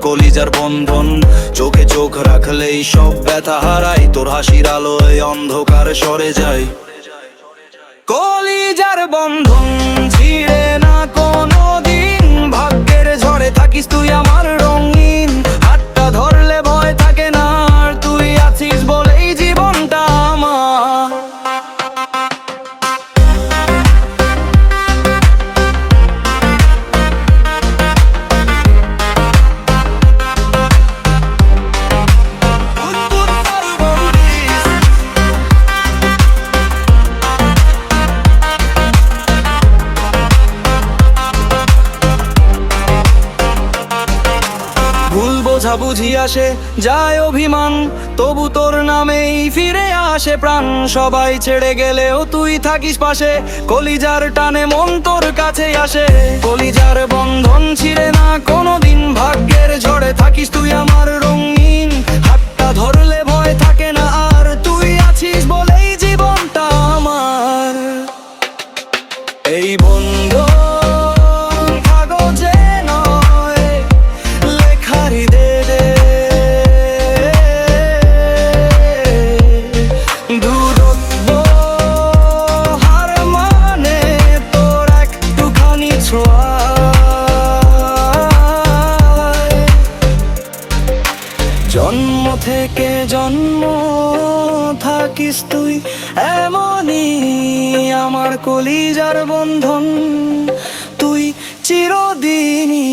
কলিজার বন্ধন। চোখে চোখ রাখলেই সব ব্যথা হারাই, তোর হাসির আলোয় অন্ধকার সরে যায়। কলিজার বন্ধন ছিঁড়ে না কোনো দিন, ভাগ্যের ঝড়ে থাকিস তুই আমার রঙিন। হাতটা ধরলে ভয় থাকে না আর, তুই আছিস বলেই জীবনটা আমার। ভুল বোঝাবুঝি আসে যায় অভিমান, তবু তোর নামেই ফিরে আসে প্রাণ। সবাই ছেড়ে গেলেও তুই থাকিস পাশে, কলিজার টানে মন তোর কাছেই আসে। কলিজার বন্ধন ছিঁড়ে না কোনোদিন, ভাগ্যের ঝড়ে থাকিস তুই আমার রঙিন। হাতটা ধরলে ভয় থাকে না আর, তুই আছিস বলেই জীবনটা আমার। এই বন্ধন কাগজে নয়, লেখা হৃদয়ে। দূরত্ব হার মানে তোর একটুখানি ছোঁয়ায়। জন্ম থেকে জন্ম থাকিস তুই এমনই আমার কলিজার বন্ধন, তুই চিরদিনই।